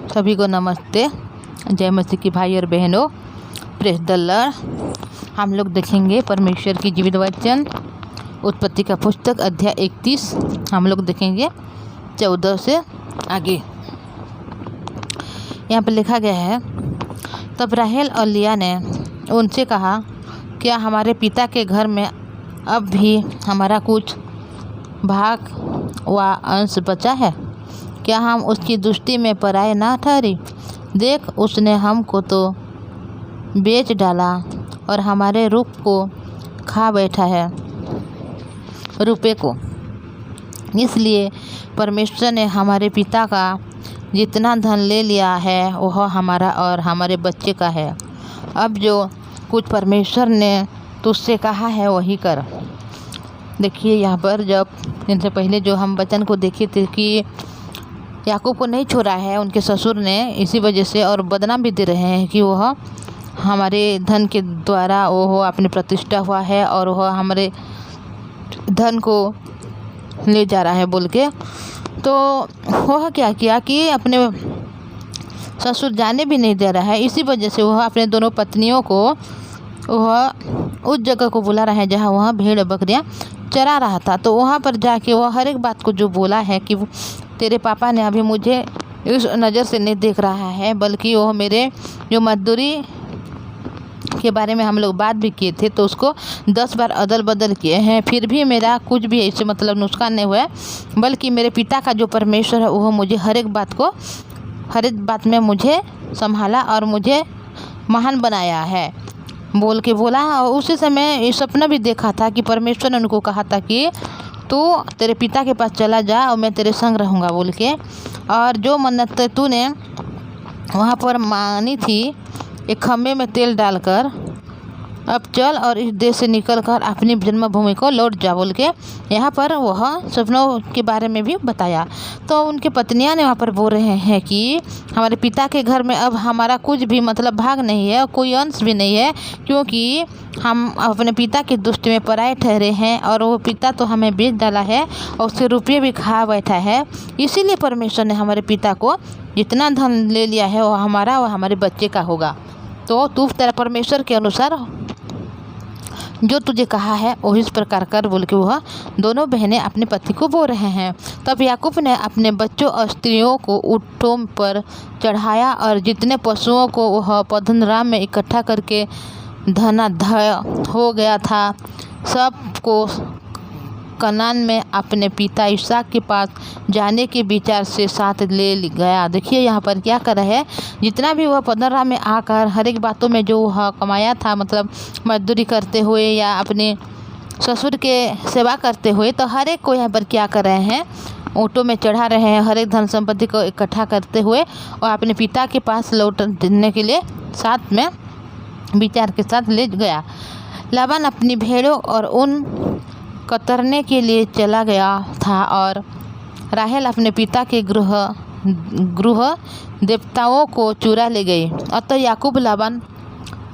सभी को नमस्ते। जय मसीह की भाई और बहनों, प्रेज द लॉर्ड। हम लोग देखेंगे परमेश्वर की जीवित वचन, उत्पत्ति का पुस्तक अध्याय 31। हम लोग देखेंगे 14 से आगे। यहाँ पर लिखा गया है, तब राहेल और लिया ने उनसे कहा, क्या हमारे पिता के घर में अब भी हमारा कुछ भाग व अंश बचा है? क्या हम उसकी दृष्टि में पराए ना ठहरी? देख, उसने हमको तो बेच डाला और हमारे रूप को खा बैठा है, रुपये को। इसलिए परमेश्वर ने हमारे पिता का जितना धन ले लिया है वह हमारा और हमारे बच्चे का है। अब जो कुछ परमेश्वर ने तुझसे कहा है वही कर। देखिए यहाँ पर, जब इनसे पहले जो हम वचन को देखे थे कि याकूब को नहीं छोड़ा है उनके ससुर ने, इसी वजह से, और बदनाम भी दे रहे हैं कि वह हमारे धन के द्वारा वह अपनी प्रतिष्ठा हुआ है और वह हमारे धन को ले जा रहा है बोल के। तो वह क्या किया कि अपने ससुर जाने भी नहीं दे रहा है। इसी वजह से वह अपने दोनों पत्नियों को वह उस जगह को बुला रहा है जहाँ वह भेड़ बकरियाँ चरा रहा था। तो वहाँ पर जाके वह हर एक बात को जो बोला है कि तेरे पापा ने अभी मुझे इस नज़र से नहीं देख रहा है, बल्कि वह मेरे जो मजदूरी के बारे में हम लोग बात भी किए थे तो उसको 10 बार अदल बदल किए हैं, फिर भी मेरा कुछ भी ऐसे मतलब नुकसान नहीं हुआ, बल्कि मेरे पिता का जो परमेश्वर है वह मुझे हर एक बात में मुझे संभाला और मुझे महान बनाया है बोल के बोला। और उसी समय ये सपना भी देखा था कि परमेश्वर ने उनको कहा था कि तू तेरे पिता के पास चला जा और मैं तेरे संग रहूँगा बोल के। और जो मन्नत तूने वहाँ पर मानी थी, एक खम्भे में तेल डालकर अब चल और इस देश से निकलकर अपनी जन्मभूमि को लौट जा बोल के यहाँ पर वह सपनों के बारे में भी बताया। तो उनकी पत्नियां ने वहाँ पर बोल रहे हैं कि हमारे पिता के घर में अब हमारा कुछ भी मतलब भाग नहीं है, कोई अंश भी नहीं है, क्योंकि हम अपने पिता की दृष्टि में पराए ठहरे हैं और वो पिता तो हमें बेच डाला है और उसके रुपये भी खा बैठा है। इसीलिए परमेश्वर ने हमारे पिता को जितना धन ले लिया है वो हमारा और हमारे बच्चे का होगा। तो तू तेरा परमेश्वर के अनुसार जो तुझे कहा है वही इस प्रकार कर बोल के वह दोनों बहनें अपने पति को बोल रहे हैं। तब याकूब ने अपने बच्चों और स्त्रियों को ऊँटों पर चढ़ाया और जितने पशुओं को वह पद्दनराम में इकट्ठा करके धनाढ्य हो गया था, सबको कनान में अपने पिता इसहाक के पास जाने के विचार से साथ ले गया। देखिए यहाँ पर क्या कर रहे हैं, जितना भी वह पद्दनराम में आकर हर एक बातों में जो वह कमाया था, मतलब मजदूरी करते हुए या अपने ससुर के सेवा करते हुए, तो हर एक को यहाँ पर क्या कर रहे हैं, ऊँटों में चढ़ा रहे हैं, हर एक धन संपत्ति को इकट्ठा करते हुए और अपने पिता के पास लौट देने के लिए साथ में विचार के साथ ले गया। लाबान अपनी भेड़ों और ऊन कतरने के लिए चला गया था और राहेल अपने पिता के गृह देवताओं को चुरा ले गई। अतः याकूब लाबान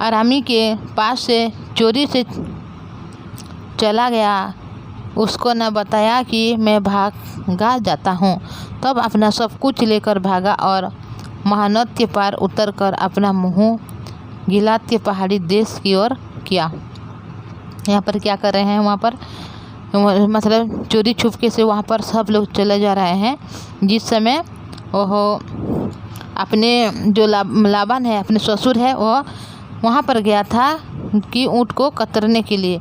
अरामी के पास से चोरी से चला गया, उसको न बताया कि मैं भागा जाता हूँ। तब अपना सब कुछ लेकर भागा और महानद के पार उतरकर अपना मुँह गिलाद के पहाड़ी देश की ओर किया। यहाँ पर क्या कर रहे हैं, वहाँ पर मतलब चोरी छुपके से वहाँ पर सब लोग चले जा रहे हैं। जिस समय वह अपने जो लाबान है, अपने ससुर है, वह वहाँ पर गया था कि ऊँट को कतरने के लिए।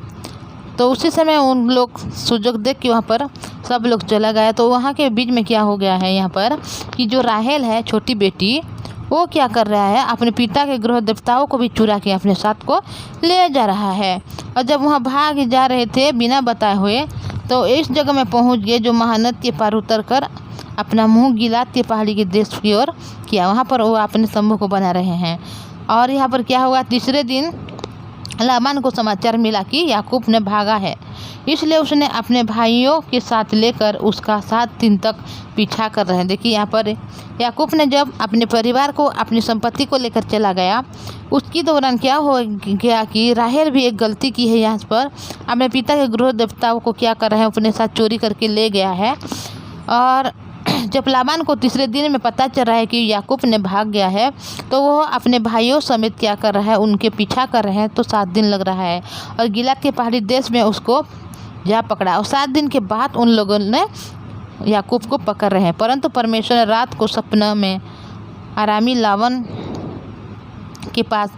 तो उसी समय उन लोग सुजोग देख के वहाँ पर सब लोग चला गया। तो वहाँ के बीच में क्या हो गया है यहाँ पर कि जो राहेल है, छोटी बेटी, वो क्या कर रहा है, अपने पिता के गृह देवताओं को भी चुरा के अपने साथ को ले जा रहा है। और जब वहाँ भाग जा रहे थे बिना बताए हुए, तो इस जगह में पहुँच गए जो महानद के पार उतर कर अपना मुँह गिलाद के पहाड़ी के देश की ओर किया। वहाँ पर वो अपने समूह को बना रहे हैं। और यहाँ पर क्या हुआ, तीसरे दिन लाबान को समाचार मिला कि याकूब ने भागा है, इसलिए उसने अपने भाइयों के साथ लेकर उसका 7 दिन तक पीछा कर रहे हैं। देखिए यहाँ पर याकूब ने जब अपने परिवार को, अपनी संपत्ति को लेकर चला गया, उसकी दौरान क्या हो गया कि राहेल भी एक गलती की है। यहाँ पर अपने पिता के गृह देवताओं को क्या कर रहे हैं, अपने साथ चोरी करके ले गया है। और जब लाबान को तीसरे दिन में पता चल रहा है कि याकूब ने भाग गया है, तो वो अपने भाइयों समेत क्या कर रहा है, उनके पीछा कर रहे हैं। तो 7 दिन लग रहा है और गिलाद के पहाड़ी देश में उसको जा पकड़ा और 7 दिन के बाद उन लोगों ने याकूब को पकड़ रहे हैं। परंतु परमेश्वर ने रात को सपना में आरामी लाबान के पास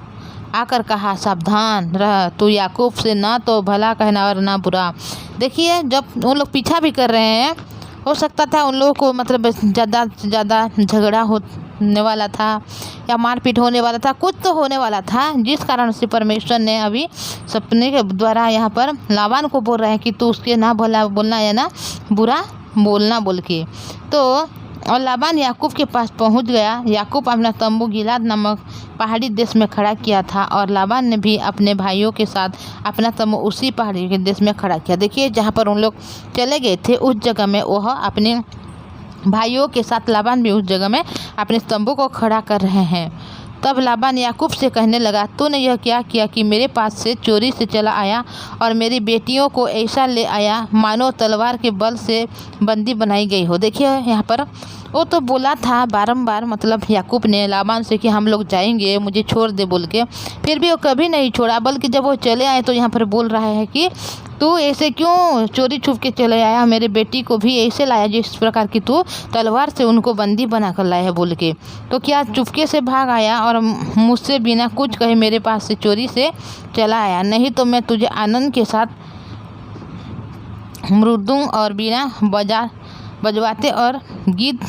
आकर कहा, सावधान रह, तू याकूब से ना तो भला कहना और ना बुरा। देखिए, जब उन लोग पीछा भी कर रहे हैं, हो सकता था उन लोगों को मतलब ज़्यादा से ज़्यादा झगड़ा होने वाला था या मारपीट होने वाला था, कुछ तो होने वाला था, जिस कारण से परमेश्वर ने अभी सपने के द्वारा यहाँ पर लाबान को बोल रहे हैं कि तू उसके ना भला बोलना या ना बुरा बोलना बोल के। तो और लाबान याकूब के पास पहुंच गया। याकूब अपना तंबू गिलाद नामक पहाड़ी देश में खड़ा किया था और लाबान ने भी अपने भाइयों के साथ अपना तंबू उसी पहाड़ी के देश में खड़ा किया। देखिए, जहां पर उन लोग चले गए थे उस जगह में वह अपने भाइयों के साथ लाबान भी उस जगह में अपने तंबू को खड़ा कर रहे हैं। तब लाबान याकूब से कहने लगा, तूने यह क्या किया कि मेरे पास से चोरी से चला आया और मेरी बेटियों को ऐसा ले आया मानो तलवार के बल से बंदी बनाई गई हो। देखिए, यहाँ पर वो तो बोला था बारंबार, मतलब याकूब ने लाबान से कि हम लोग जाएंगे, मुझे छोड़ दे बोल के, फिर भी वो कभी नहीं छोड़ा। बल्कि जब वो चले आए तो यहाँ पर बोल रहा है कि तू ऐसे क्यों चोरी छुप के चले आया, मेरे बेटी को भी ऐसे लाया जिस प्रकार की तू तलवार से उनको बंदी बना कर लाया है बोल के। तो क्या चुपके से भाग आया और मुझसे बिना कुछ कहे मेरे पास से चोरी से चला आया? नहीं तो मैं तुझे आनंद के साथ मृदंग और बीना बजवाते और गीत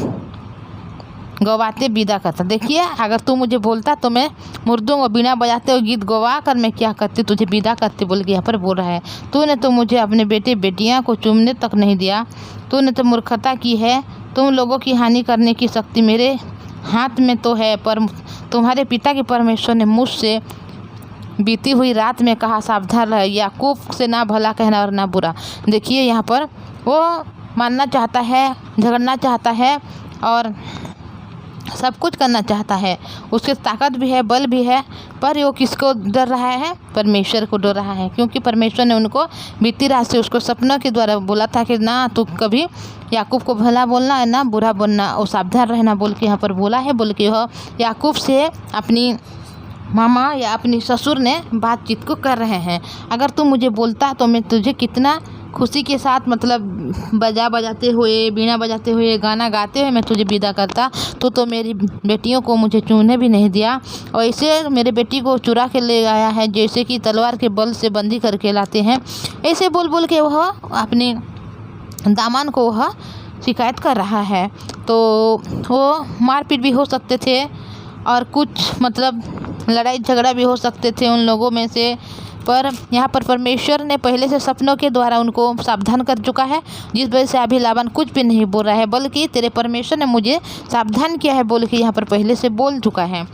गवाते विदा करता। देखिए, अगर तू मुझे बोलता तो मैं मृदंग और बीना बजाते और गीत गवा कर मैं क्या करती, तुझे विदा करती बोल के यहाँ पर बोल रहा है। तूने तो मुझे अपने बेटे बेटियाँ को चूमने तक नहीं दिया, तूने तो मूर्खता की है। तुम लोगों की हानि करने की शक्ति मेरे हाथ में तो है, पर तुम्हारे पिता के परमेश्वर ने मुझसे बीती हुई रात में कहा, सावधान रह, याकूब से ना भला कहना और ना बुरा। देखिए, यहाँ पर वो मानना चाहता है, झगड़ना चाहता है और सब कुछ करना चाहता है, उसके ताकत भी है, बल भी है, पर वो किसको डर रहा है? परमेश्वर को डर रहा है। क्योंकि परमेश्वर ने उनको बीती रात से उसको सपनों के द्वारा बोला था कि ना तू कभी याकूब को भला बोलना है ना बुरा बोलना, और सावधान रहना बोल के यहाँ पर बोला है। बोल के वह याकूब से अपनी मामा या अपनी ससुर ने बातचीत को कर रहे हैं। अगर तू मुझे बोलता तो मैं तुझे कितना खुशी के साथ, मतलब बजाते हुए, बीना बजाते हुए, गाना गाते हुए मैं तुझे विदा करता। तो मेरी बेटियों को मुझे चूमने भी नहीं दिया और ऐसे मेरे बेटी को चुरा के ले आया है जैसे कि तलवार के बल से बंदी करके लाते हैं। ऐसे बोल बोल के वह अपने दामन को वह शिकायत कर रहा है। तो वो मारपीट भी हो सकते थे और कुछ मतलब लड़ाई झगड़ा भी हो सकते थे उन लोगों में से, पर यहाँ पर परमेश्वर ने पहले से सपनों के द्वारा उनको सावधान कर चुका है, जिस वजह से अभी लाबान कुछ भी नहीं बोल रहा है, बल्कि तेरे परमेश्वर ने मुझे सावधान किया है बोल के यहाँ पर पहले से बोल चुका है।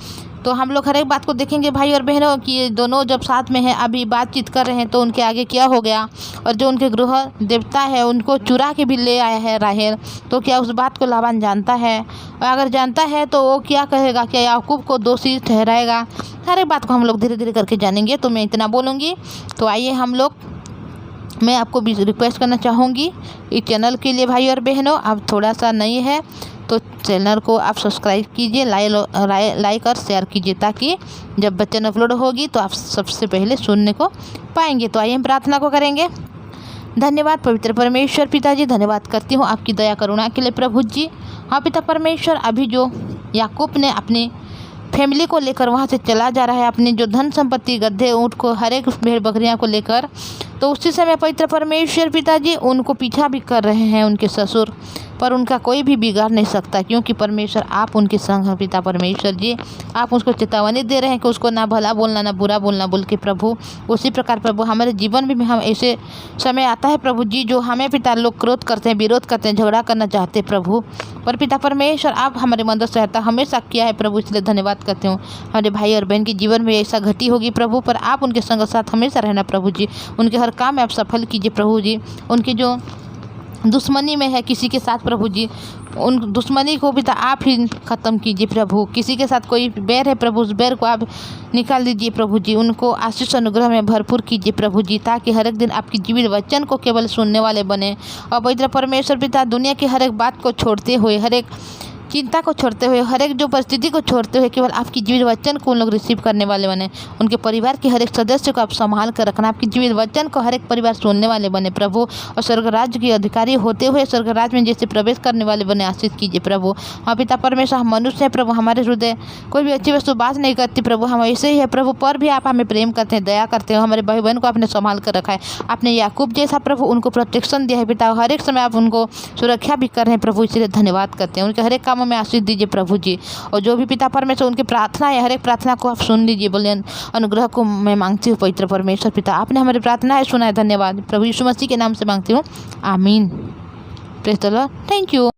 तो हम लोग हर एक बात को देखेंगे भाई और बहनों कि दोनों जब साथ में हैं, अभी बातचीत कर रहे हैं, तो उनके आगे क्या हो गया। और जो उनके गृह देवता है उनको चुरा के भी ले आया है राहेल, तो क्या उस बात को लाबान जानता है? और अगर जानता है तो वो क्या कहेगा, क्या याकूब को दोषी ठहराएगा? हर एक बात को हम लोग धीरे धीरे करके जानेंगे। तो मैं इतना बोलूँगी। तो आइए हम लोग, मैं आपको भी रिक्वेस्ट करना चाहूँगी इस चैनल के लिए भाई और बहनों, आप थोड़ा सा नई है तो चैनल को आप सब्सक्राइब कीजिए, लाइक और शेयर कीजिए, ताकि जब बच्चन अपलोड होगी तो आप सबसे पहले सुनने को पाएंगे। तो आइए हम प्रार्थना को करेंगे। धन्यवाद पवित्र परमेश्वर पिताजी, धन्यवाद करती हूँ आपकी दया करुणा के लिए प्रभु जी। हाँ पिता परमेश्वर, अभी जो याकूब ने अपने फैमिली को लेकर वहाँ से चला जा रहा है, अपने जो धन संपत्ति, गड्ढे, ऊँट को, हर एक भेड़ बकरियाँ को लेकर, तो उसी समय पवित्र परमेश्वर पिताजी उनको पीछा भी कर रहे हैं उनके ससुर, पर उनका कोई भी बिगाड़ नहीं सकता, क्योंकि परमेश्वर आप उनके संग हैं। पिता परमेश्वर जी, आप उसको चेतावनी दे रहे हैं कि उसको ना भला बोलना ना बुरा बोलना बोल के प्रभु। उसी प्रकार प्रभु हमारे जीवन में भी हम ऐसे समय आता है प्रभु जी, जो हमें पिता लोग क्रोध करते हैं, विरोध करते हैं, झगड़ा करना चाहते हैं प्रभु, पर पिता परमेश्वर आप हमारे मदद सहायता हमेशा किया है प्रभु, इसलिए धन्यवाद करते हूँ। हमारे भाई और बहन के जीवन में ऐसा घटी होगी प्रभु, पर आप उनके संग साथ हमेशा रहना प्रभु जी, उनके हर काम में आप सफल कीजिए प्रभु जी। उनके जो दुश्मनी में है किसी के साथ प्रभु जी, उन दुश्मनी को भी तो आप ही ख़त्म कीजिए प्रभु। किसी के साथ कोई बैर है प्रभु, उस बैर को आप निकाल दीजिए प्रभु जी। उनको आशीष अनुग्रह में भरपूर कीजिए प्रभु जी, ताकि हर एक दिन आपकी जीवित वचन को केवल सुनने वाले बने। और पवित्र परमेश्वर पिता, दुनिया की हर एक बात को छोड़ते हुए, हर एक चिंता को छोड़ते हुए, हर एक जो परिस्थिति को छोड़ते हुए केवल आपकी जीवित वचन को उन लोग रिसीव करने वाले बने। उनके परिवार के हर एक सदस्य को आप संभाल कर रखना, आपकी जीवित वचन को हर एक परिवार सुनने वाले बने प्रभु। और स्वर्ग राज्य के अधिकारी होते हुए स्वर्ग राज्य में जैसे प्रवेश करने वाले बने, आशीष कीजिए प्रभु। हाँ पिता परमेश्वर, हम मनुष्य हैं प्रभु, हमारे हृदय कोई भी अच्छी वस्तु बात नहीं करती प्रभु, हम ऐसे ही है प्रभु, पर भी आप हमें प्रेम करते हैं, दया करते हैं। हमारे भाई बहन को आपने संभाल कर रखा है, आपने याकूब जैसा प्रभु उनको प्रोटेक्शन दिया है पिता, हर एक समय आप उनको सुरक्षा भी कर रहे हैं प्रभु, इसलिए धन्यवाद करते हैं। उनके हर एक कामों में आशीष दीजिए प्रभु जी। और जो भी पिता परमेश्वर उनकी प्रार्थना है, हर एक प्रार्थना को आप सुन लीजिए। बोले अनुग्रह को मैं मांगती हूँ पवित्र परमेश्वर पिता, आपने हमारी प्रार्थना है सुना है, धन्यवाद। प्रभु यीशु मसीह के नाम से मांगती हूँ, आमीन। Praise the Lord, thank you.